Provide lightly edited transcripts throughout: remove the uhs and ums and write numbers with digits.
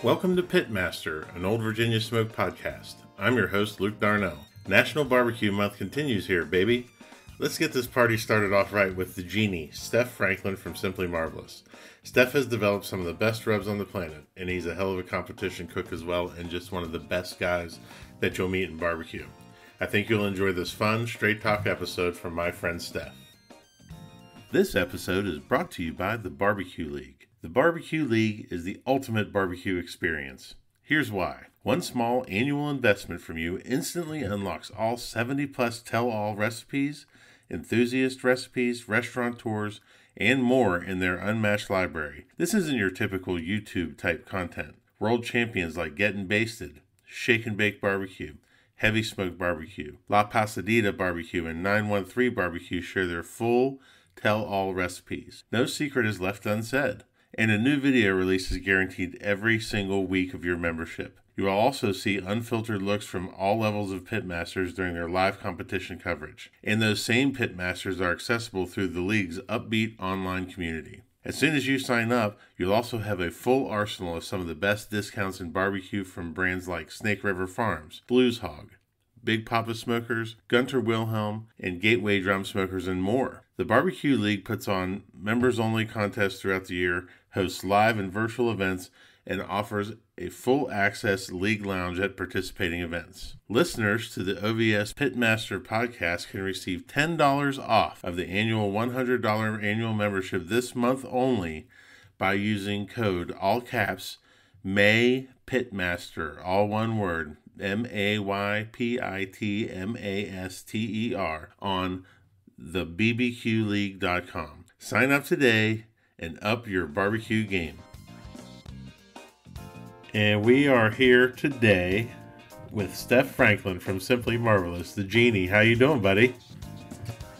Welcome to Pitmaster, an Old Virginia Smoke podcast. I'm your host, Luke Darnell. National Barbecue Month continues here, baby. Let's get this party started off right with the genie, Steph Franklin from Simply Marvelous. Steph has developed some of the best rubs on the planet, and he's a hell of a competition cook as well, and just one of the best guys that you'll meet in barbecue. I think you'll enjoy this fun, straight talk episode from my friend Steph. This episode is brought to you by the Barbecue League. The Barbecue League is the ultimate barbecue experience. Here's why. One small annual investment from you instantly unlocks all 70-plus tell-all recipes, enthusiast recipes, restaurateurs, and more in their unmatched library. This isn't your typical YouTube-type content. World champions like Getting Basted, Shake and Bake Barbecue, Heavy Smoke Barbecue, La Pasadita Barbecue, and 913 Barbecue share their full tell-all recipes. No secret is left unsaid. And a new video release is guaranteed every single week of your membership. You will also see unfiltered looks from all levels of pitmasters during their live competition coverage. And those same pitmasters are accessible through the league's upbeat online community. As soon as you sign up, you'll also have a full arsenal of some of the best discounts in barbecue from brands like Snake River Farms, Blues Hog, Big Papa Smokers, Gunter Wilhelm, and Gateway Drum Smokers, and more. The Barbecue League puts on members-only contests throughout the year, hosts live and virtual events, and offers a full-access league lounge at participating events. Listeners to the OVS Pitmaster podcast can receive $10 off of the annual $100 annual membership this month only by using code, all caps, MAYPITMASTER, all one word, MAYPITMASTER, on thebbqleague.com. Sign up today and up your barbecue game. And we are here today with Steph Franklin from Simply Marvelous, the genie. How you doing, buddy?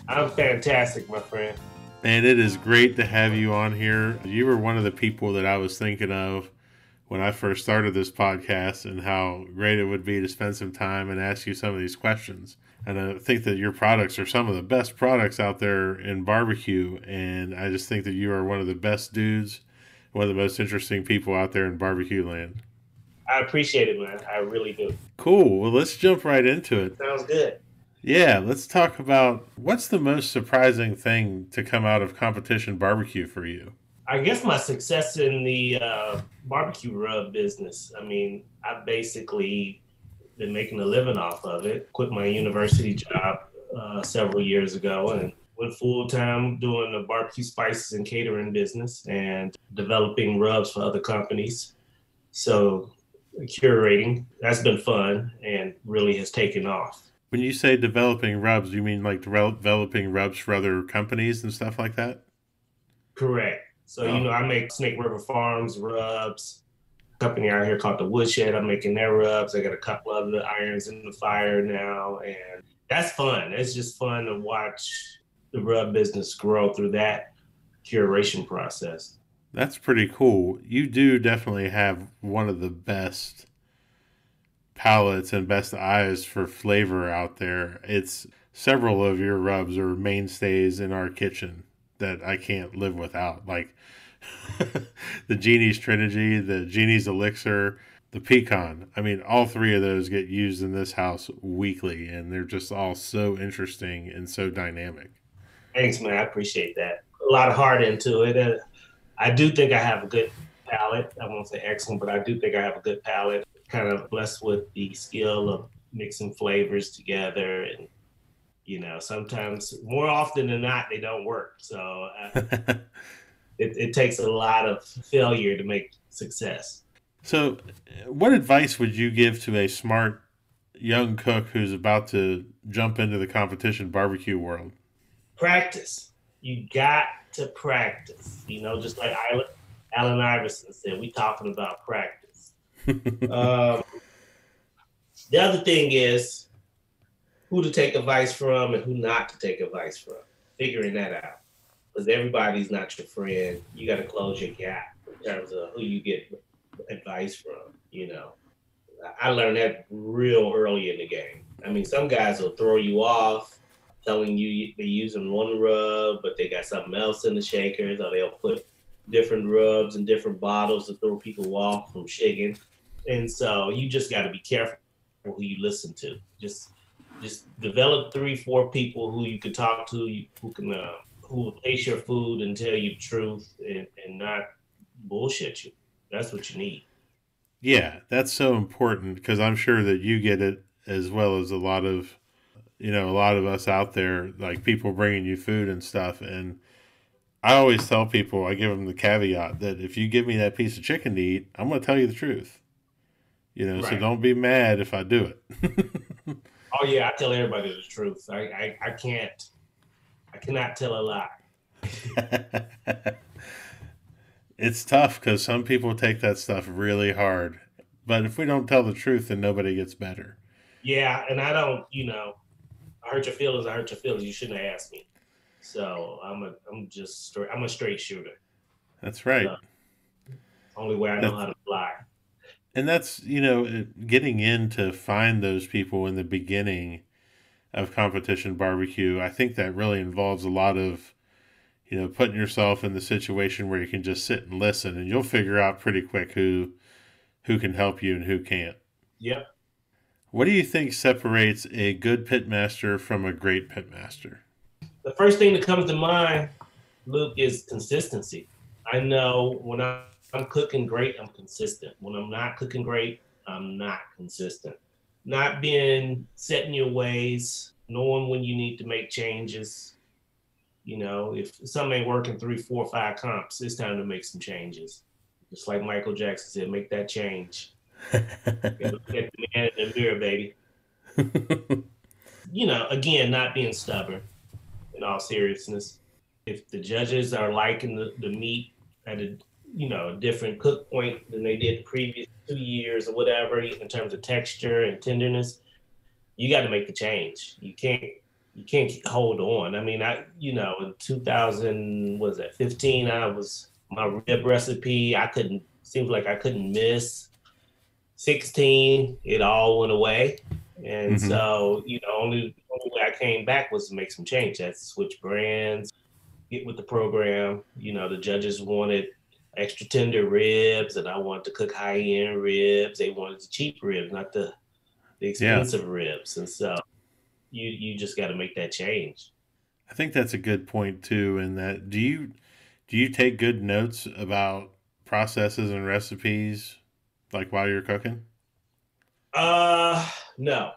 I'm fantastic, my friend. And it is great to have you on here. You were one of the people that I was thinking of when I first started this podcast, and how great it would be to spend some time and ask you some of these questions. And I think that your products are some of the best products out there in barbecue, and I just think that you are one of the best dudes, one of the most interesting people out there in barbecue land. I appreciate it, man. I really do. Cool. Well, let's jump right into it. Sounds good. Yeah, let's talk about what's the most surprising thing to come out of competition barbecue for you? I guess my success in the barbecue rub business. I mean, I've basically been making a living off of it. Quit my university job several years ago and went full-time doing the barbecue spices and catering business and developing rubs for other companies. So curating, that's been fun and really has taken off. When you say developing rubs, you mean like developing rubs for other companies and stuff like that? Correct. So, I make Snake River Farms rubs, a company out here called The Woodshed. I'm making their rubs. I got a couple other irons in the fire now, and that's fun. It's just fun to watch the rub business grow through that curation process. That's pretty cool. You do definitely have one of the best palates and best eyes for flavor out there. It's several of your rubs are mainstays in our kitchen that I can't live without, like the Genie's Trilogy, the Genie's Elixir, the Pecan. I mean, all three of those get used in this house weekly, and they're just all so interesting and so dynamic. Thanks, man. I appreciate that. A lot of heart into it. I do think I have a good palate. I won't say excellent, but I do think I have a good palate. Kind of blessed with the skill of mixing flavors together, and sometimes, more often than not, they don't work. So it takes a lot of failure to make success. So what advice would you give to a smart young cook who's about to jump into the competition barbecue world? Practice. You got to practice. Just like Allen Iverson said, we talking about practice. The other thing is who to take advice from and who not to take advice from. Figuring that out. Because everybody's not your friend. You got to close your gap in terms of who you get advice from, I learned that real early in the game. I mean, some guys will throw you off telling you they're using one rub, but they got something else in the shakers, or they'll put different rubs and different bottles to throw people off from shaking. And so you just got to be careful who you listen to. Just develop 3, 4 people who you can talk to, who will taste your food and tell you the truth and not bullshit you. That's what you need. Yeah, that's so important because I'm sure that you get it as well as a lot of, a lot of us out there, like people bringing you food and stuff. And I always tell people, I give them the caveat that if you give me that piece of chicken to eat, I'm going to tell you the truth. So Right. don't be mad if I do it. Oh yeah, I tell everybody the truth. I cannot tell a lie. It's tough because some people take that stuff really hard. But if we don't tell the truth, then nobody gets better. Yeah, and I don't, I hurt your feelings. I hurt your feelings. You shouldn't have asked me. So I'm a straight shooter. That's right. So, only way I know That's, how to fly. and that's, getting in to find those people in the beginning of competition barbecue. I think that really involves a lot of, putting yourself in the situation where you can just sit and listen, and you'll figure out pretty quick who can help you and who can't. Yep. What do you think separates a good pitmaster from a great pitmaster? The first thing that comes to mind, Luke, is consistency. I know when I'm cooking great, I'm consistent. When I'm not cooking great, I'm not consistent. Not being set in your ways, knowing when you need to make changes. If something ain't working 3, 4, 5 comps, it's time to make some changes. Just like Michael Jackson said, make that change. Look at the man in the mirror, baby. Again, not being stubborn in all seriousness. If the judges are liking the meat at a different cook point than they did the previous 2 years or whatever in terms of texture and tenderness, you got to make the change. You can't hold on. I mean, in 2000, was that 15? My rib recipe. Seems like I couldn't miss. 16, it all went away. And Mm-hmm. so, only way I came back was to make some change. I had to switch brands, get with the program. The judges wanted extra tender ribs, and I wanted to cook high end ribs. They wanted the cheap ribs, not the Yeah, expensive ribs. And so you just got to make that change. I think that's a good point too. In that, do you take good notes about processes and recipes, like while you're cooking? No,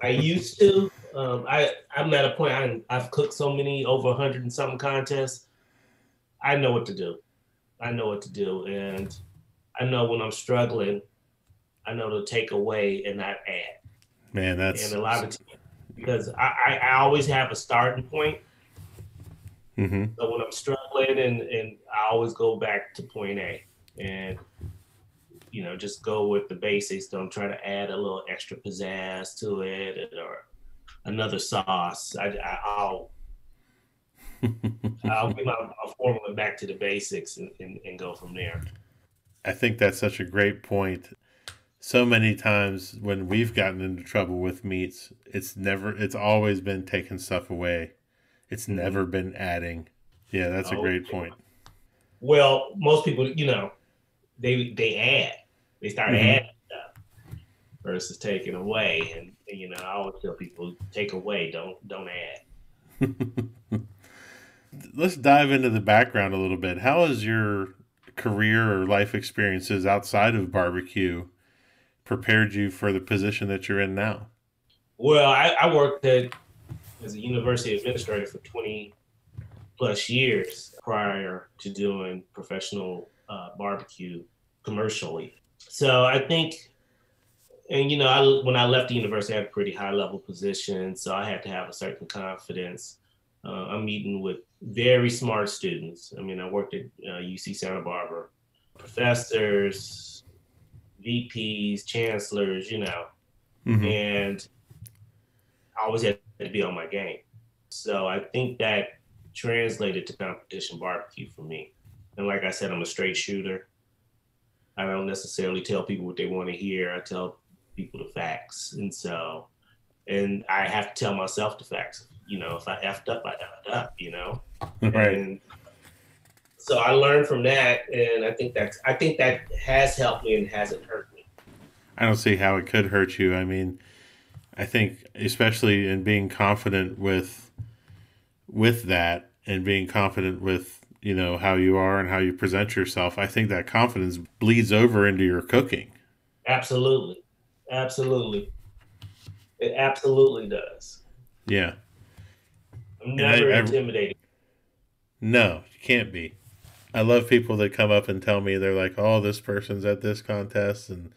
I used to. I'm at a point. I've cooked so many over 100 and something contests. I know what to do. I know what to do, and I know when I'm struggling. I know to take away and not add. Man, And that's. a lot of times, because I always have a starting point. Mm-hmm. So when I'm struggling, and I always go back to point A, and just go with the basics. Don't try to add a little extra pizzazz to it or another sauce. I'll get my formula back to the basics and go from there. I think that's such a great point. So many times when we've gotten into trouble with meats, it's always been taking stuff away. It's Mm-hmm. never been adding. Yeah, that's a Oh, great point. well, most people, they add. They start Mm-hmm. adding stuff versus taking away. And I always tell people, take away, don't add. Let's dive into the background a little bit. How has your career or life experiences outside of barbecue prepared you for the position that you're in now? Well, I worked as a university administrator for 20 plus years prior to doing professional barbecue commercially. So I think, and when I left the university, I had a pretty high level position, so I had to have a certain confidence. I'm meeting with very smart students. I mean, I worked at UC Santa Barbara, professors, VPs, chancellors, Mm-hmm. and I always had to be on my game. So I think that translated to competition barbecue for me. And like I said, I'm a straight shooter. I don't necessarily tell people what they want to hear. I tell people the facts. And I have to tell myself the facts. If I effed up, I effed up, Right. And So I learned from that, and I think that has helped me and hasn't hurt me. I don't see how it could hurt you. I mean, I think especially in being confident with that and being confident with, you know, how you are and how you present yourself, I think that confidence bleeds over into your cooking. Absolutely. Absolutely. It absolutely does. Yeah. I'm never intimidated. No, you can't be. I love people that come up and tell me they're like, "Oh, this person's at this contest and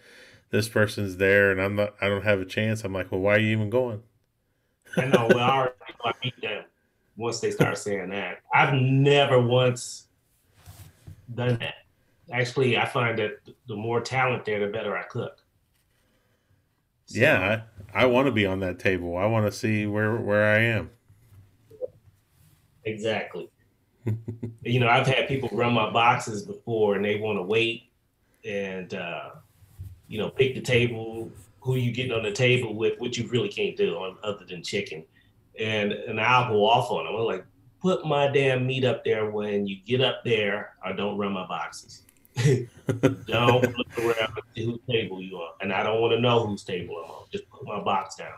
this person's there, and I don't have a chance." I'm like, "Well, why are you even going?" I know. Well, I already know I beat them once they start saying that. I've never once done that. Actually, I find that the more talent there, the better I cook. So, Yeah, I want to be on that table. I want to see where I am. exactly. You know, I've had people run my boxes before, and they want to wait and pick the table, who you getting on the table with, which you really can't do on other than chicken. And I'll go off on them. I'm like, put my damn meat up there when you get up there, or don't run my boxes. Don't look around and see whose table you on. And I don't want to know whose table I'm on. Just put my box down.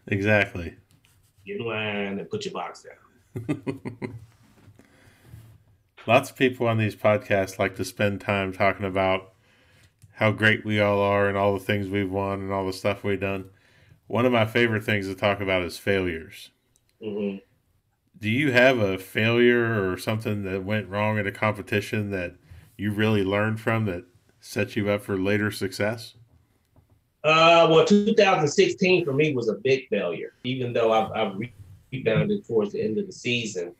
Exactly. Get in line and put your box down. Lots of people on these podcasts like to spend time talking about how great we all are and all the things we've won and all the stuff we've done. One of my favorite things to talk about is failures. Mm-hmm. Do you have a failure or something that went wrong in a competition that you really learned from that set you up for later success? Well, 2016 for me was a big failure. Even though I've rebounded towards the end of the season,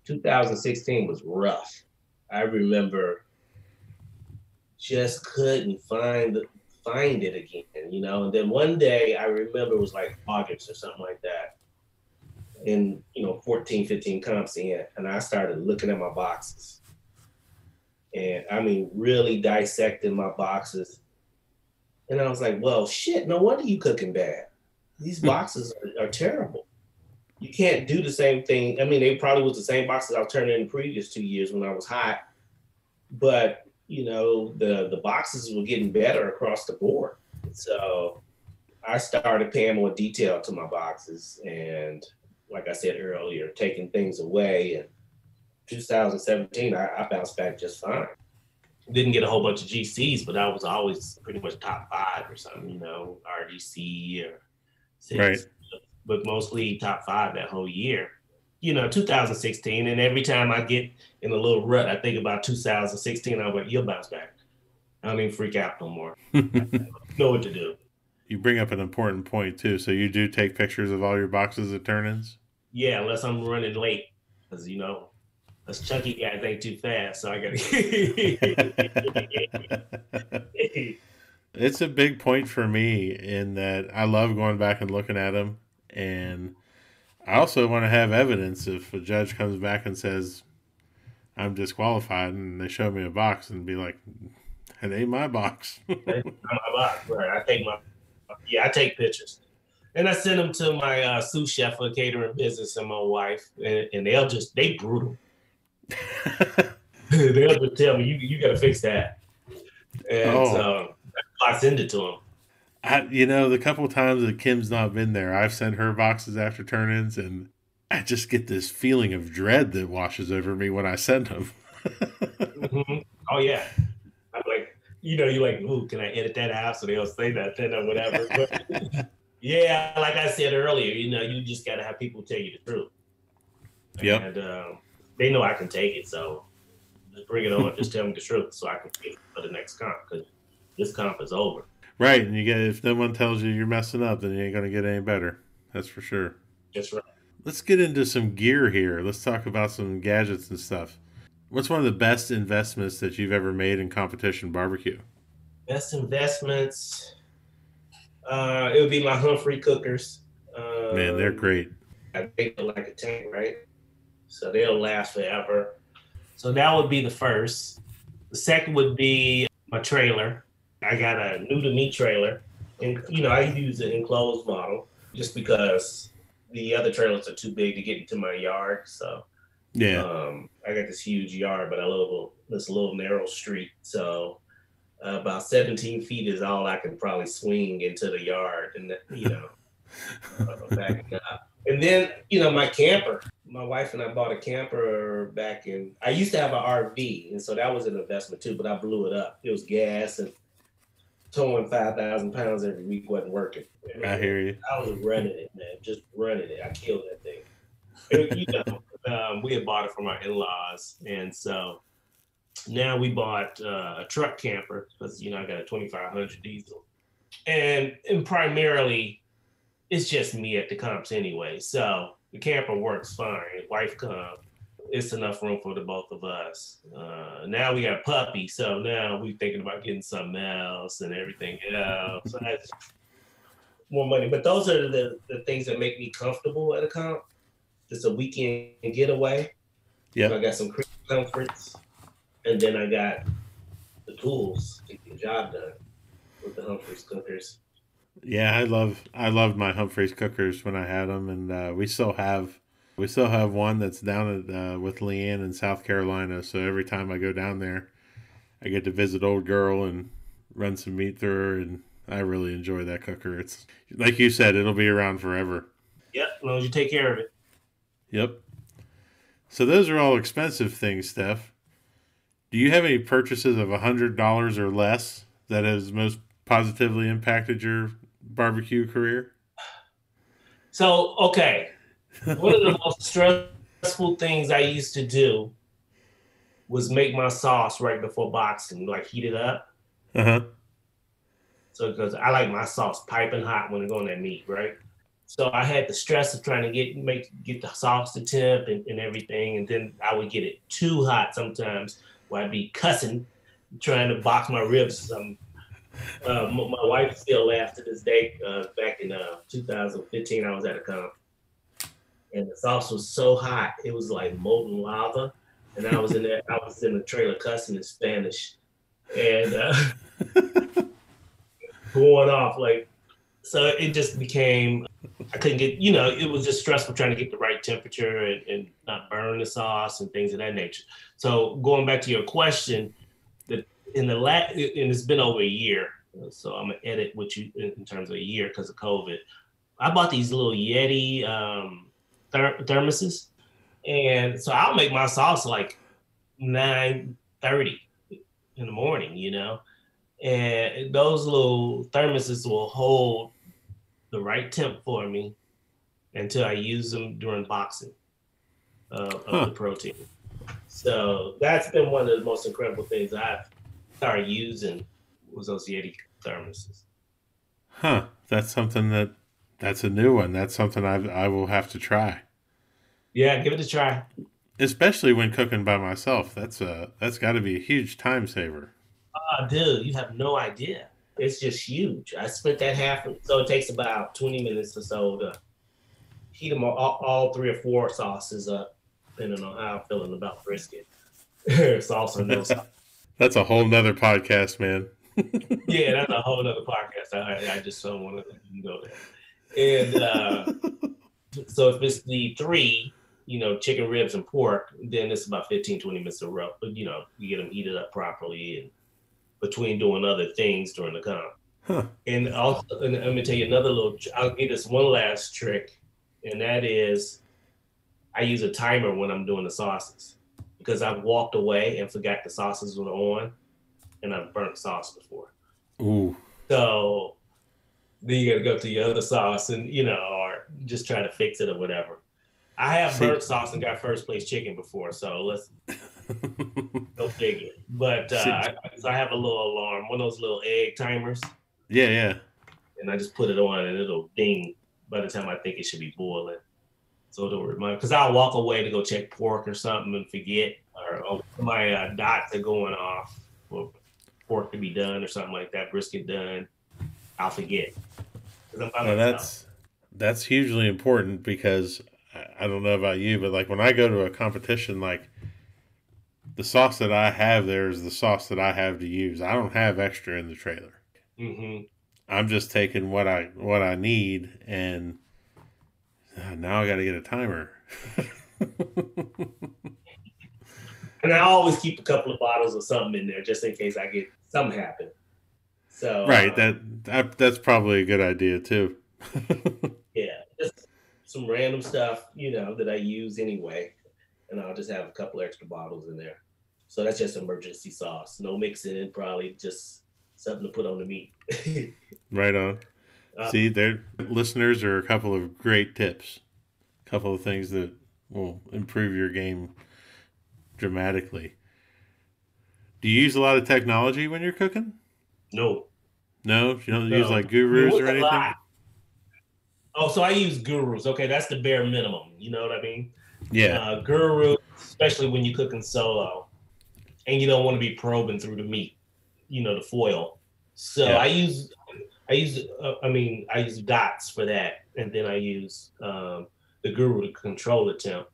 2016 was rough. I remember just couldn't find it again, you know. And then one day I remember it was like August or something like that. And 14, 15 comps in, and I started looking at my boxes. And I mean, really dissecting my boxes. And I was like, well, shit, no wonder you cooking bad. These boxes are terrible. You can't do the same thing. I mean, they probably was the same boxes I was turning in the previous 2 years when I was hot. But, the boxes were getting better across the board. So I started paying more detail to my boxes. And like I said earlier, taking things away. And 2017, I bounced back just fine. Didn't get a whole bunch of GCs, but I was always pretty much top 5 or something, RGC or 6. Right. But mostly top 5 that whole year. 2016, and every time I get in a little rut, I think about 2016, I'm like, you'll bounce back. I don't even freak out no more. I know what to do. You bring up an important point, too. So you do take pictures of all your boxes at turn-ins? Yeah, unless I'm running late, because, us chunky guys ain't too fast, so I got to... It's a big point for me in that I love going back and looking at them, and I also want to have evidence if a judge comes back and says I'm disqualified and they show me a box and be like, it ain't my box. That's not my box, right? I take pictures. And I send them to my sous chef for the catering business and my wife, and they brutal. They'll just tell me, you got to fix that. And so I send it to them. The couple of times that Kim's not been there, I've sent her boxes after turn-ins, and I just get this feeling of dread that washes over me when I send them. Mm-hmm. Oh, yeah. I'm like, you're like, ooh, can I edit that out so they'll say that then or whatever? But yeah, like I said earlier, you just got to have people tell you the truth. Yep. And they know I can take it, so just bring it on. Just tell me the truth so I can pick for the next comp, because this comp is over. Right, and if no one tells you you're messing up, then you ain't going to get any better. That's for sure. That's right. Let's get into some gear here. Let's talk about some gadgets and stuff. What's one of the best investments that you've ever made in competition barbecue? Best investments? It would be my Humphrey cookers. Man, they're great. I think they're like a tank, right? So they'll last forever. So that would be the first. The second would be my trailer. I got a new to me trailer, and I use an enclosed model just because the other trailers are too big to get into my yard. So Yeah. I got this huge yard, but this little narrow street. So about 17 feet is all I can probably swing into the yard, and backing up. And then my camper. My wife and I bought a camper back in. I used to have an RV, and so that was an investment too. But I blew it up. It was gas and towing 5,000 pounds every week wasn't working. Man, I hear you. I was running it, man, just running it. I killed that thing. We had bought it from our in-laws, and so now we bought a truck camper because I got a 2500 diesel, and primarily it's just me at the comps anyway. So the camper works fine. Wife comes. It's enough room for the both of us. Now we got a puppy, so now we're thinking about getting something else and everything else. So that's more money. But those are the things that make me comfortable at a comp. Just a weekend getaway. Yeah. So I got some comforts, and then I got the tools to get the job done with the Humphreys cookers. Yeah, I loved my Humphreys cookers when I had them, and we still have one that's down at with Leanne in South Carolina. So every time I go down there, I get to visit old girl and run some meat through her, and I really enjoy that cooker. It's like you said, it'll be around forever. Yep, as long as you take care of it. Yep. So those are all expensive things, Steph. Do you have any purchases of $100 or less that has most positively impacted your barbecue career? So, okay. One of the most stressful things I used to do was make my sauce right before boxing, like heat it up. Uh-huh. So, because I like my sauce piping hot when it go on that meat, right? So I had the stress of trying to get the sauce to temp and everything, and then I would get it too hot sometimes, where I'd be cussing, trying to box my ribs or something. My wife still laughs to this day. Back in 2015, I was at a comp, and the sauce was so hot it was like molten lava, and I was in the trailer cussing in Spanish, and going off like. So it just became, I couldn't get, it was just stressful trying to get the right temperature and not burn the sauce and things of that nature. So going back to your question, that and it's been over a year, so I'm gonna edit with you in terms of a year because of COVID. I bought these little Yeti thermoses, and so I'll make my sauce like 9:30 in the morning, and those little thermoses will hold the right temp for me until I use them during boxing of the protein. So that's been one of the most incredible things I've started using was those Yeti thermoses. Huh. That's a new one. That's something I will have to try. Yeah, give it a try. Especially when cooking by myself. That's got to be a huge time saver. Dude, you have no idea. It's just huge. I split that so it takes about 20 minutes or so to heat them all 3 or 4 sauces up, depending on how I'm feeling about brisket. Sauce or no sauce. That's a whole nother podcast, man. Yeah, that's a whole nother podcast. I just don't want to go there. And so if it's the 3, chicken ribs and pork, then it's about 15, 20 minutes to roast. But, you get them heated up properly and between doing other things during the comp. Huh. And also, and let me tell you another I'll give this one last trick, and that is I use a timer when I'm doing the sauces because I've walked away and forgot the sauces were on, and I've burnt sauce before. Ooh. So then you got to go to the other sauce and, or just try to fix it or whatever. I have burnt sauce and got first place chicken before, so let's go figure. But I have a little alarm, one of those little egg timers. Yeah. And I just put it on and it'll ding by the time I think it should be boiling. So it'll remind, because I'll walk away to go check pork or something and forget, or my dots are going off for pork to be done or something like that, brisket done. I'll forget. That's hugely important because I don't know about you, but like when I go to a competition, like the sauce that I have there is the sauce that I have to use. I don't have extra in the trailer. Mm-hmm. I'm just taking what I need, and now I got to get a timer. And I always keep a couple of bottles or something in there just in case I get something happen. So Right. That's probably a good idea too. yeah, just some random stuff, that I use anyway, and I'll just have a couple extra bottles in there. So that's just emergency sauce. No mixing, probably just something to put on the meat. Right on. See, their listeners are a couple of great tips. A couple of things that will improve your game dramatically. Do you use a lot of technology when you're cooking? No. No, you don't use No. like gurus or anything? Oh, so I use gurus. Okay, that's the bare minimum. You know what I mean? Yeah. Gurus, especially when you're cooking solo, and you don't want to be probing through the meat, the foil. So Yeah. I use dots for that, and then I use the guru to control the temp.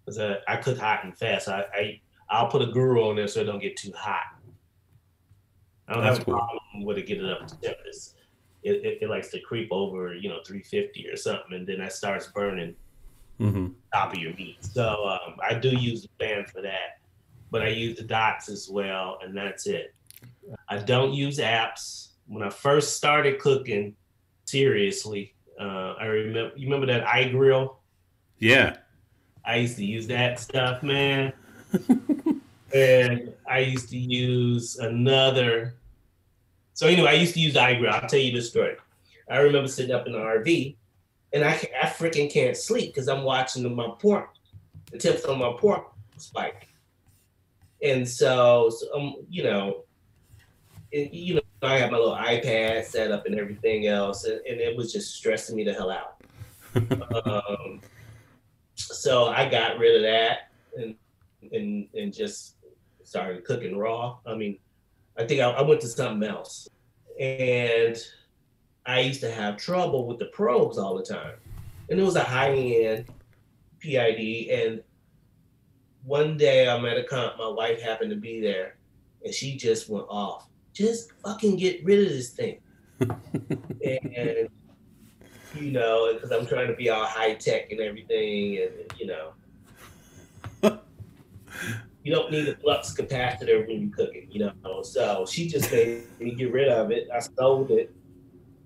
Because I cook hot and fast. I'll put a guru on there so it don't get too hot. I don't have a problem with it getting up to temp. It likes to creep over, 350 or something, and then that starts burning top of your meat. So I do use the fan for that, but I use the dots as well, and that's it. I don't use apps. When I first started cooking seriously, I remember that iGrill? Yeah. I used to use that stuff, man. And I used to use another. So anyway, I used to use iGrill. I'll tell you this story. I remember sitting up in the RV, and I freaking can't sleep because I'm watching the tips on my pork spike. And so I have my little iPad set up and everything else, and it was just stressing me the hell out. So I got rid of that and just started cooking raw. I mean, I think I went to something else, and I used to have trouble with the probes all the time, and it was a high-end PID. And one day I'm at a comp, my wife happened to be there, and she just went off. Just fucking get rid of this thing. And because I'm trying to be all high tech and everything, and you don't need a flux capacitor when you're cooking, So she just made me get rid of it. I sold it,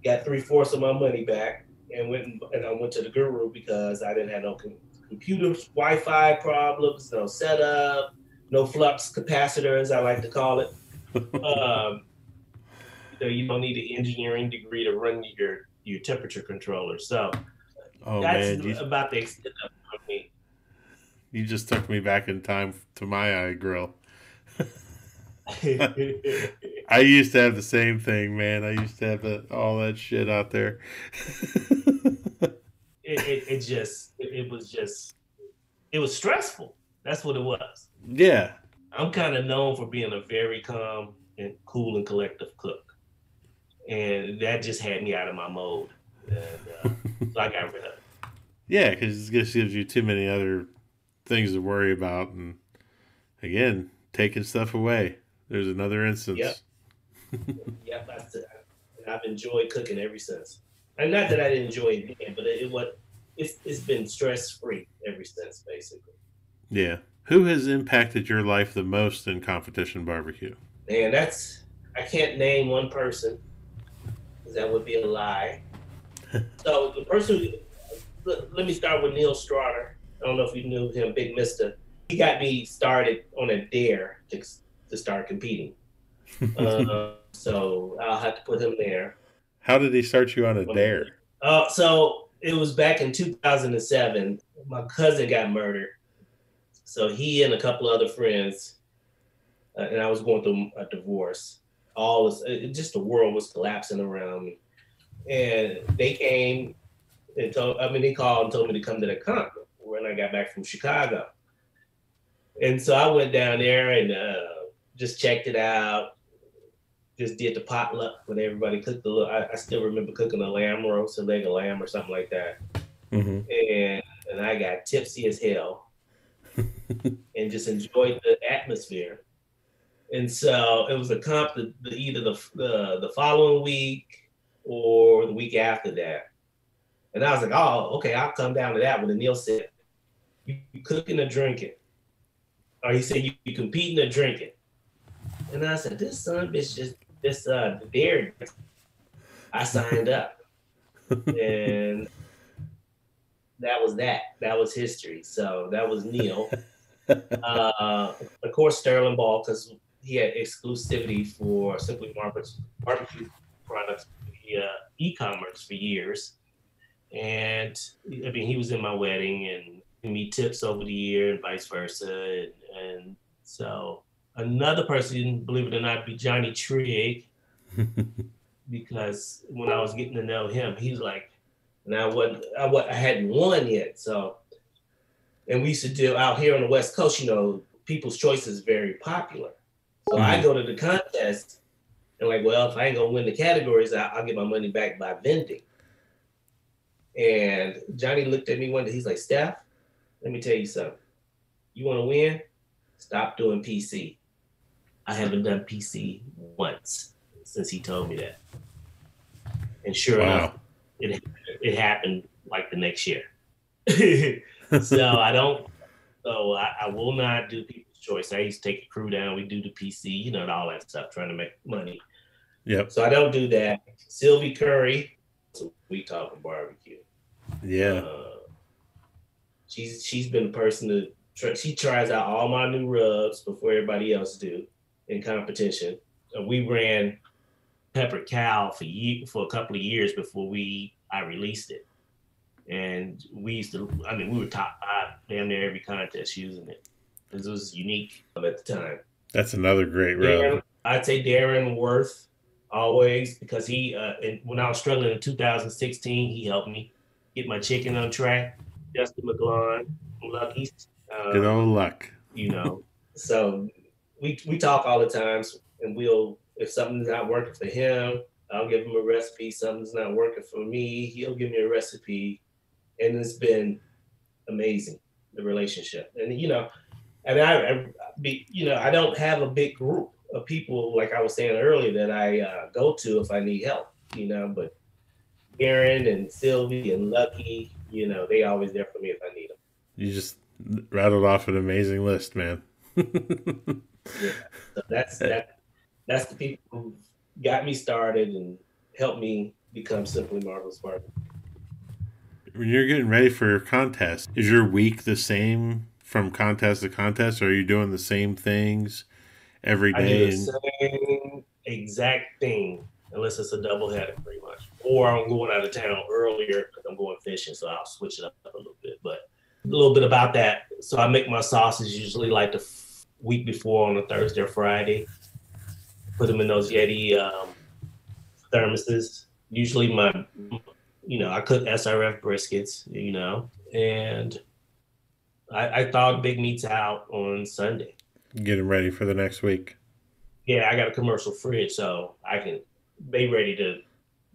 got 3/4 of my money back, and I went to the guru because I didn't have no computer Wi-Fi problems, no setup, no flux capacitor, as I like to call it. You don't need an engineering degree to run your temperature controller. So that's about the extent of it for me. You just took me back in time to my iGrill. I used to have the same thing, man. I used to have all that shit out there. It was stressful. That's what it was. Yeah. I'm kind of known for being a very calm and cool and collective cook. And that just had me out of my mode. And so I got rid of it. Yeah, because it just gives you too many other things to worry about. And again, taking stuff away. There's another instance. Yep, that's it. And I've enjoyed cooking ever since. And not that I didn't enjoy it then, but it's been stress-free ever since, basically. Yeah. Who has impacted your life the most in competition barbecue? Man, I can't name one person, because that would be a lie. So the person, let me start with Neil Strader. I don't know if you knew him, Big Mister. He got me started on a dare to start competing. So I'll have to put him there. How did he start you on a dare? So it was back in 2007. My cousin got murdered. So he and a couple of other friends, and I was going through a divorce. Just the world was collapsing around me. And they came and they called and told me to come to the comp when I got back from Chicago. And so I went down there and just checked it out. Just did the potluck when everybody cooked I still remember cooking a lamb roast, a leg of lamb or something like that. Mm-hmm. And I got tipsy as hell and just enjoyed the atmosphere. And so it was a comp either the following week or the week after that. And I was like, oh, okay, I'll come down to that one. And Neil said, you cooking or drinking? or he said, you competing or drinking? And I said, this son of a bitch just dared. I signed up. And that was that. That was history. So that was Neil. Of course, Sterling Ball, because he had exclusivity for Simply barbecue products via e-commerce for years. And I mean, he was in my wedding and gave me tips over the year and vice versa. And so another person, believe it or not, be Johnny Trigg, because when I was getting to know him, he was like, now I hadn't won yet. So, and we used to do out here on the West Coast, you know, People's Choice is very popular. So I go to the contest and like, well, if I ain't gonna win the categories, I'll get my money back by vending. And Johnny looked at me one day, he's like, Steph, let me tell you something. You wanna win? Stop doing PC. I haven't done PC once since he told me that. And sure enough, it happened like the next year. So I will not do People's Choice. I used to take a crew down. We do the PC, you know, and all that stuff, trying to make money. Yep. So I don't do that. Sylvie Curry, so we talking barbecue. Yeah. She's been the person she tries out all my new rubs before everybody else do in competition. We ran Peppered Cow for a couple of years before I released it. And we were top 5 damn near every contest using it. Because it was unique at the time. That's another great rub. I'd say Darren Worth always, because when I was struggling in 2016, he helped me get my chicken on track. Justin McGlon, Lucky. Good old Luck. You know, so we talk all the time, and if something's not working for him, I'll give him a recipe. Something's not working for me, he'll give me a recipe. And it's been amazing, the relationship. And, you know, I don't have a big group of people, like I was saying earlier, that I go to if I need help, you know, but Aaron and Sylvie and Lucky, you know, they always there for me if I need them. You just rattled off an amazing list, man. Yeah, so that's the people who got me started and helped me become Simply Marvelous Barbecue. When you're getting ready for your contest, is your week the same from contest to contest, or are you doing the same things every day? I do the same exact thing, unless it's a doubleheader, pretty much. Or I'm going out of town earlier because I'm going fishing, so I'll switch it up a little bit. But a little bit about that. So I make my sauces usually like the week before on a Thursday or Friday. Put them in those Yeti thermoses. Usually I cook SRF briskets, you know, and I thaw the big meats out on Sunday. Get them ready for the next week. Yeah, I got a commercial fridge, so I can be ready to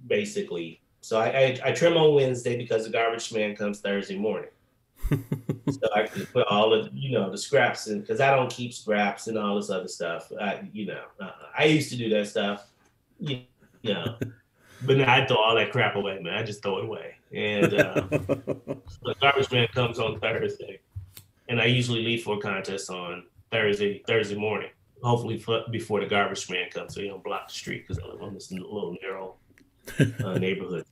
basically. So I trim on Wednesday because the garbage man comes Thursday morning. So I can put all of, the scraps in, because I don't keep scraps and all this other stuff. I used to do that stuff, but now I throw all that crap away, man. I just throw it away. And so the garbage man comes on Thursday, and I usually leave for a contest on Thursday morning. Hopefully before the garbage man comes, so you don't block the street, because I live on this little narrow neighborhood.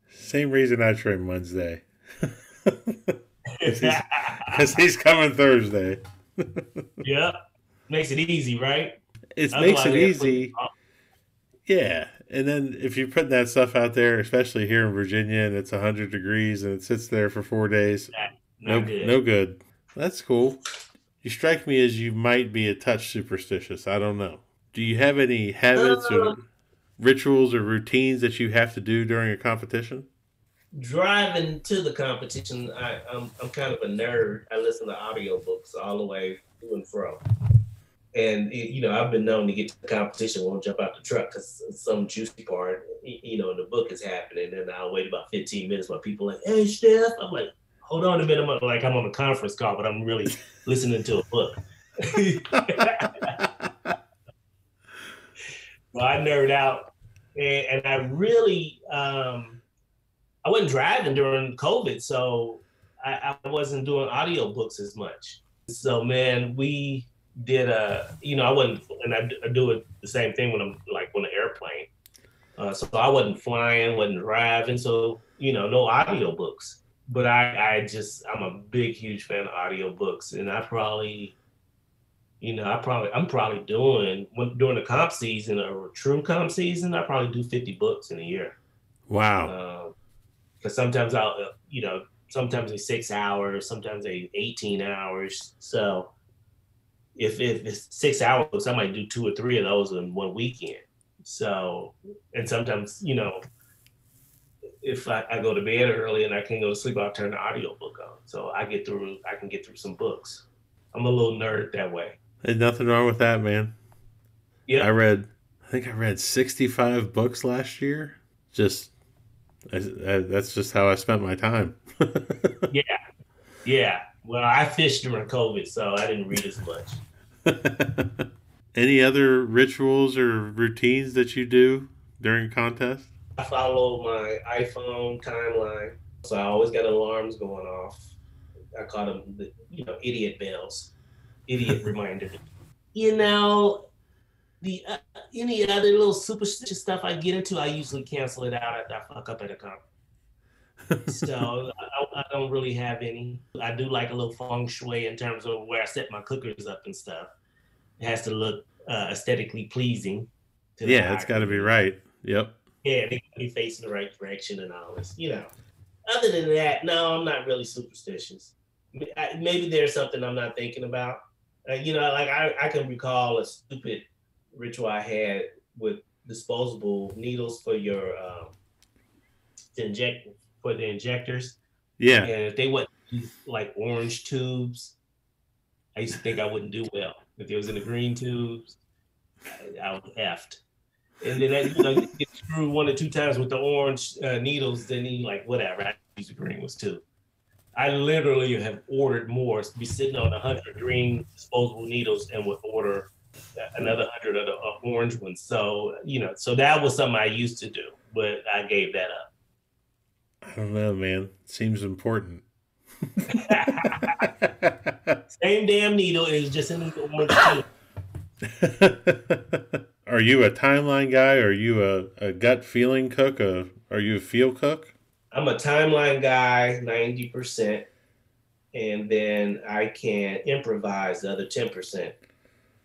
Same reason I trim Wednesday. Because he's coming Thursday. Yeah, makes it easy, right? It makes it easy. Yeah, and then if you put that stuff out there, especially here in Virginia, and it's 100 degrees and it sits there for 4 days, no good. That's cool. You strike me as you might be a touch superstitious. I don't know. Do you have any habits or rituals or routines that you have to do during a competition? Driving to the competition, I'm kind of a nerd. I listen to audiobooks all the way to and fro. And, I've been known to get to the competition, won't jump out the truck because some juicy part, in the book is happening. And I'll wait about 15 minutes while people are like, hey, Steph. I'm like, hold on a minute. I'm on a conference call, but I'm really listening to a book. Well, I nerd out. And I really... I wasn't driving during COVID, so I wasn't doing audiobooks as much. So man, we did I wasn't, and I do it the same thing when I'm like on the airplane. So I wasn't flying, wasn't driving, so no audiobooks. But I'm a big, huge fan of audiobooks, and I'm probably doing during the comp season or true comp season, I probably do 50 books in a year. Wow. Because sometimes sometimes they 6 hours, sometimes they 18 hours. So if it's 6 hours, I might do two or three of those in one weekend. So, and sometimes, if I go to bed early and I can't go to sleep, I'll turn the audiobook on. So I can get through some books. I'm a little nerd that way. There's nothing wrong with that, man. Yeah. I think I read 65 books last year. That's just how I spent my time. Yeah. Yeah. Well, I fished during COVID, so I didn't read as much. Any other rituals or routines that you do during contests? I follow my iPhone timeline, so I always got alarms going off. I call them idiot bells, idiot reminder. The any other little superstitious stuff I get into, I usually cancel it out after I fuck up at a conference. So I don't really have any. I do like a little feng shui in terms of where I set my cookers up and stuff. It has to look aesthetically pleasing. It's got to be right. Yep. Yeah, they can be facing the right direction and all this. Other than that, no, I'm not really superstitious. Maybe there's something I'm not thinking about. Like I can recall a stupid ritual I had with disposable needles for your the injectors. Yeah. And if they wouldn't use like orange tubes, I used to think I wouldn't do well. If it was in the green tubes, I was effed. And then you get screwed 1 or 2 times with the orange needles, then you like whatever. I use the green ones too. I literally have ordered more. Be sitting on 100 green disposable needles and would order another 100 of the orange ones. So so that was something I used to do, but I gave that up. I don't know, man. Seems important. Same damn needle is just in the orange tube. Are you a timeline guy? Are you a gut feeling cook? Are you a feel cook? I'm a timeline guy, 90%, and then I can improvise the other 10%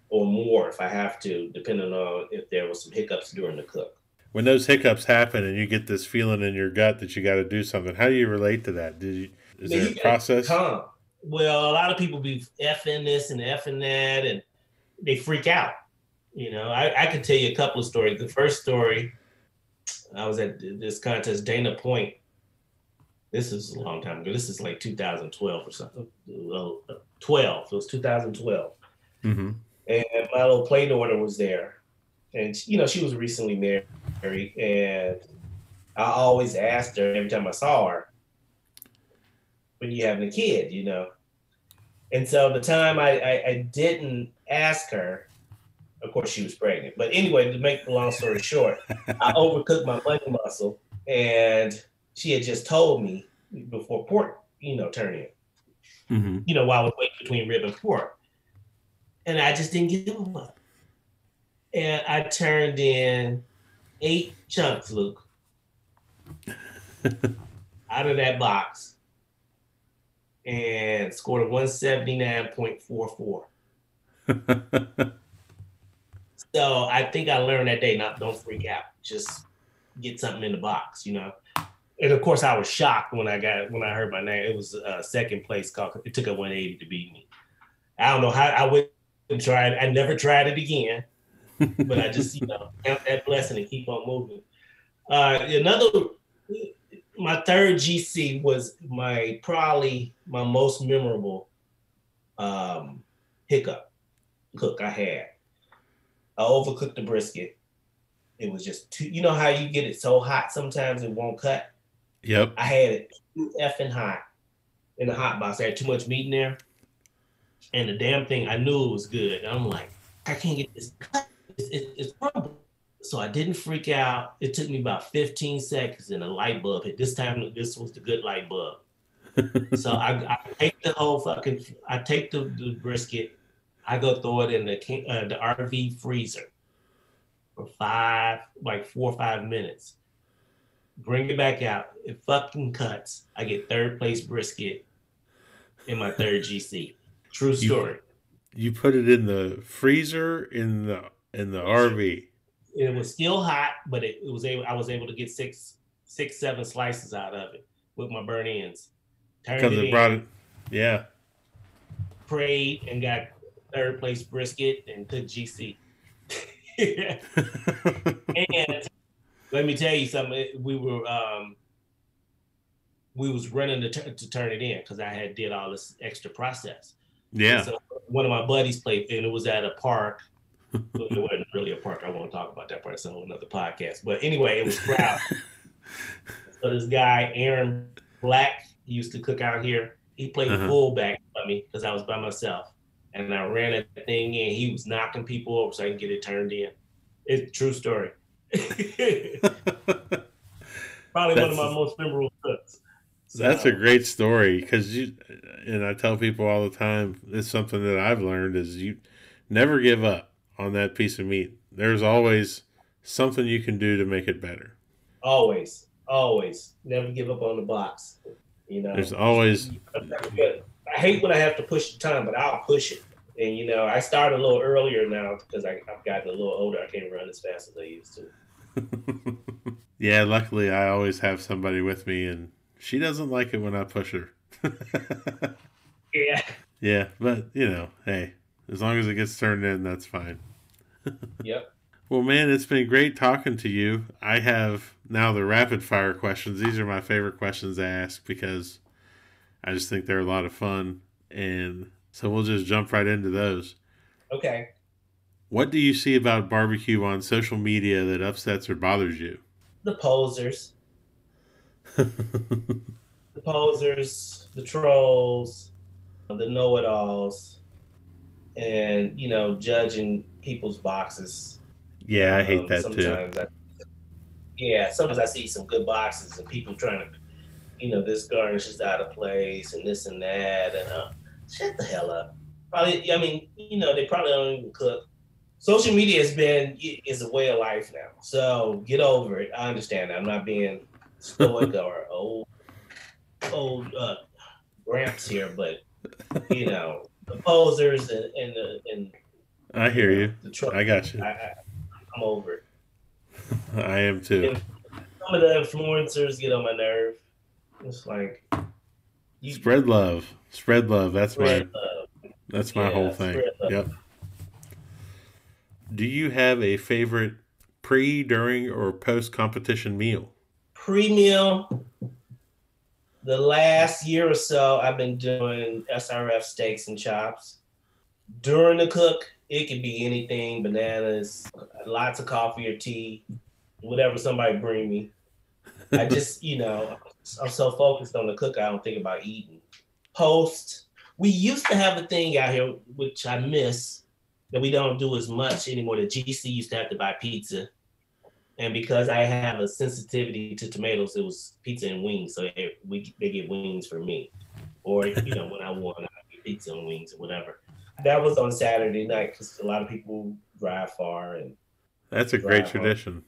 or more if I have to, depending on if there was some hiccups during the cook. When those hiccups happen and you get this feeling in your gut that you got to do something, how do you relate to that? Is there a process? Calm. Well, a lot of people be effing this and effing that, and they freak out. I could tell you a couple of stories. The first story, I was at this contest, Dana Point. This is a long time ago. This is like 2012 or something. 12. It was 2012. Mm-hmm. And my little play daughter was there. And, she was recently married. And I always asked her every time I saw her, when you having a kid, And so the time I didn't ask her, of course she was pregnant. But anyway, to make the long story short, I overcooked my money muscle, and she had just told me before pork, turned in. Mm-hmm. While I was waiting between rib and pork. And I just didn't give them up. And I turned in 8 chunks, Luke, out of that box, and scored a 179.44. So I think I learned that day, don't freak out. Just get something in the box, And of course I was shocked when I heard my name. It was second place call. It took a 180 to beat me. I don't know how I wouldn't try it. I never tried it again. But I just, count that blessing and keep on moving. My third GC was probably my most memorable hiccup cook I had. I overcooked the brisket. It was just too, how you get it so hot sometimes it won't cut? Yep. I had it too effing hot in the hot box. I had too much meat in there. And the damn thing, I knew it was good. I'm like, I can't get this cut. It's crumbling. So I didn't freak out. It took me about 15 seconds and a light bulb hit. This time, this was the good light bulb. So I take the whole fucking, I take the brisket, I go throw it in the RV freezer for 4 or 5 minutes. Bring it back out. It fucking cuts. I get third place brisket in my third GC. True You story. you put it in the freezer in the RV. It was still hot, but I was able to get seven slices out of it with my burnt ends. Turned Because it it brought in, it. Yeah. prayed, and got third place brisket and took GC. And let me tell you something. We was running to turn it in because I had did all this extra process. Yeah. So one of my buddies played, and it was at a park. Well, it wasn't really a park. I won't talk about that part. It's on another podcast. But anyway, it was crowded. So this guy, Aaron Black, he used to cook out here. He played fullback for me because I was by myself. And I ran that thing in. He was knocking people over so I can get it turned in. It's a true story. Probably one of my most memorable cooks. So, that's a great story because and I tell people all the time, it's something that I've learned is you never give up on that piece of meat. There's always something you can do to make it better. Always. Never give up on the box. You know, there's always. I hate when I have to push the time, but I'll push it. And you know, I start a little earlier now because I've gotten a little older. I can't run as fast as I used to. Yeah, luckily I always have somebody with me, and she doesn't like it when I push her. Yeah. Yeah, but you know, hey, as long as it gets turned in, that's fine. Yep. Well, man, it's been great talking to you. I have now the rapid fire questions. These are my favorite questions to ask because I just think they're a lot of fun. And so we'll just jump right into those. Okay. What do you see about barbecue on social media that upsets or bothers you? The posers. The posers, the trolls, the know-it-alls, and, you know, judging people's boxes. Yeah, I hate that too. Sometimes I see some good boxes and people trying to, you know, this garnish is out of place and this and that, and shut the hell up. Probably, I mean, you know, they probably don't even cook. Social media is a way of life now, so get over it. I understand that. I'm not being stoic or old gramps here, but you know, the posers and I hear you. I got you. I'm over it. I am too. And some of the influencers get on my nerve. It's like spread love. That's my whole thing. Yep. Do you have a favorite pre, during, or post competition meal? Pre-meal. The last year or so, I've been doing SRF steaks and chops. During the cook, it could be anything: bananas, lots of coffee or tea, whatever somebody bring me. I just, you know, I'm so focused on the cook, I don't think about eating. Post, we used to have a thing out here, which I miss, that we don't do as much anymore. The GC used to have to buy pizza. And because I have a sensitivity to tomatoes, it was pizza and wings. So they get wings for me. Or, you know, when I won, I get pizza and wings or whatever. That was on Saturday night because a lot of people drive far. And that's a great tradition.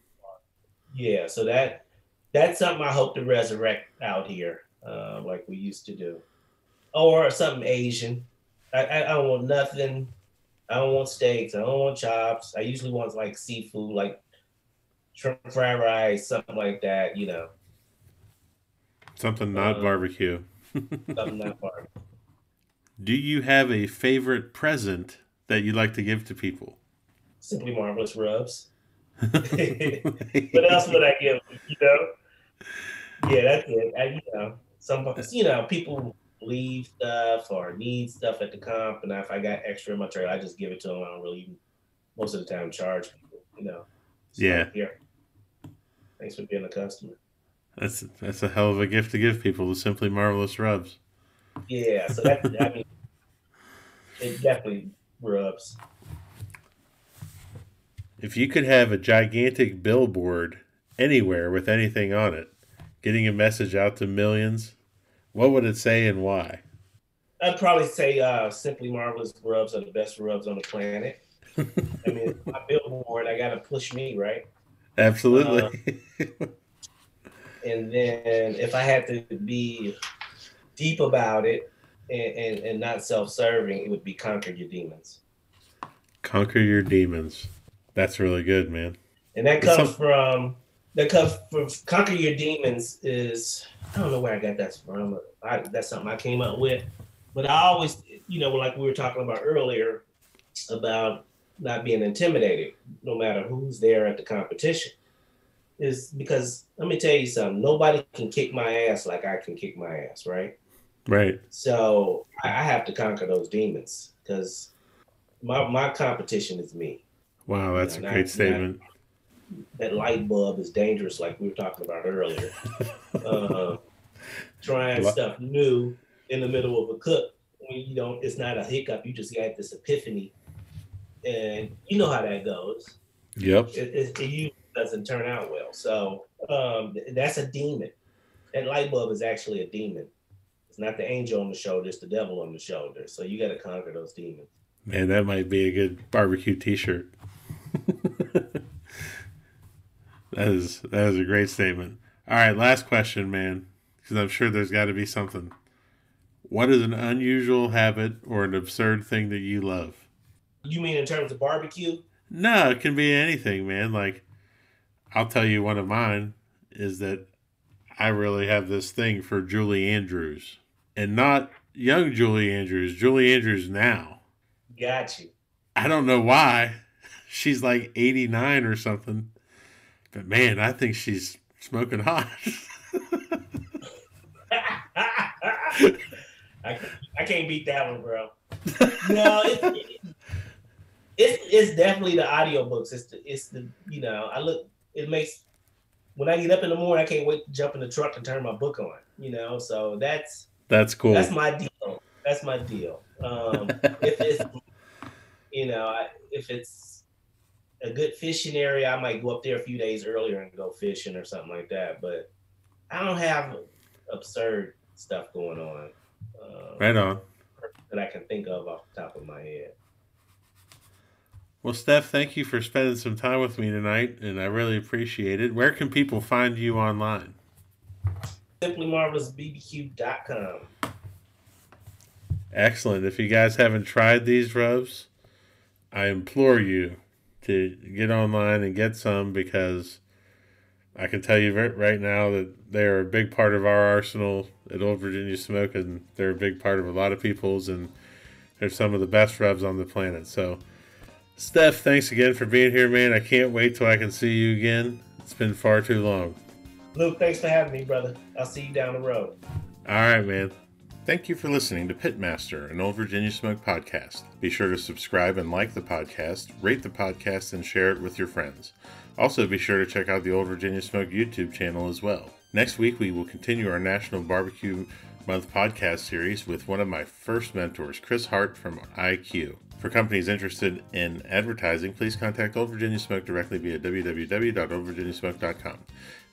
Yeah, so that's something I hope to resurrect out here, like we used to do. Or something Asian. I don't want nothing. I don't want steaks. I don't want chops. I usually want like seafood, like shrimp fried rice, something like that, you know. Something not barbecue. Something not barbecue. Do you have a favorite present that you like to give to people? Simply Marvelous Rubs. What else would I give? You know? Yeah, that's it. You know, people leave stuff or need stuff at the comp, and if I got extra in my trailer, I just give it to them. I don't really, most of the time, charge people. You know. So, yeah. Here. Thanks for being a customer. That's a hell of a gift to give people. The Simply Marvelous Rubs. Yeah, so that it definitely rubs. If you could have a gigantic billboard anywhere with anything on it, getting a message out to millions, What would it say and why? I'd probably say Simply Marvelous rubs are the best rubs on the planet. I mean, it's my billboard. I got to push me, right? Absolutely. And then if I had to be deep about it and not self-serving, it would be Conquer Your Demons. Conquer Your Demons. That's really good, man. And that comes from Conquer Your Demons is, I don't know where I got that from. That's something I came up with. But I always, like we were talking about earlier, about not being intimidated, no matter who's there at the competition, is because let me tell you something. Nobody can kick my ass like I can kick my ass, right? Right. So I have to conquer those demons because my competition is me. Wow, that's a great statement. That light bulb is dangerous, like we were talking about earlier. Trying stuff new in the middle of a cook when it's not a hiccup. You just got this epiphany, and you know how that goes. Yep. It usually doesn't turn out well. So that's a demon. That light bulb is actually a demon. It's not the angel on the shoulder; it's the devil on the shoulder. So you got to conquer those demons. Man, that might be a good barbecue T-shirt. That is a great statement. All right, last question, man, because I'm sure there's got to be something. What is an unusual habit or an absurd thing that you love? You mean in terms of barbecue? No, it can be anything, man. Like, I'll tell you one of mine is that I really have this thing for Julie Andrews. And not young Julie Andrews now. Got you. I don't know why. She's like 89 or something. But man, I think she's smoking hot. I can't beat that one, bro. No, it's definitely the audiobooks. It's the it makes when I get up in the morning, I can't wait to jump in the truck and turn my book on. So that's cool. That's my deal. If it's if it's a good fishing area, I might go up there a few days earlier and go fishing or something like that. But I don't have absurd stuff going on. Right on. That I can think of off the top of my head. Well, Steph, thank you for spending some time with me tonight, and I really appreciate it. Where can people find you online? SimplyMarvelousBBQ.com. Excellent. If you guys haven't tried these rubs, I implore you to get online and get some, because I can tell you right now that they are a big part of our arsenal at Old Virginia Smoke, and they're a big part of a lot of people's, and they're some of the best rubs on the planet. So, Steph, thanks again for being here, man. I can't wait till I can see you again. It's been far too long. Luke, thanks for having me, brother. I'll see you down the road. All right, man. Thank you for listening to Pitmaster, an Old Virginia Smoke podcast. Be sure to subscribe and like the podcast, rate the podcast, and share it with your friends. Also, be sure to check out the Old Virginia Smoke YouTube channel as well. Next week, we will continue our National Barbecue Month podcast series with one of my first mentors, Chris Hart from IQ. For companies interested in advertising, please contact Old Virginia Smoke directly via www.oldvirginiasmoke.com.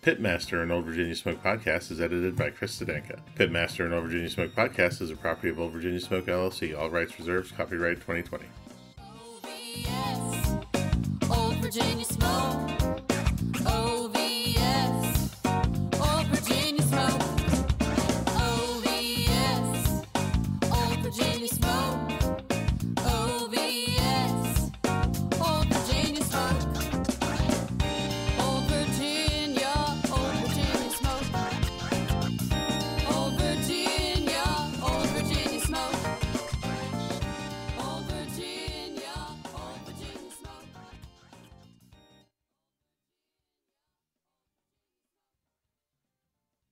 Pitmaster, an Old Virginia Smoke podcast, is edited by Chris Sedenka. Pitmaster, an Old Virginia Smoke podcast is a property of Old Virginia Smoke, LLC. All rights reserved. Copyright 2020. Old Virginia Smoke.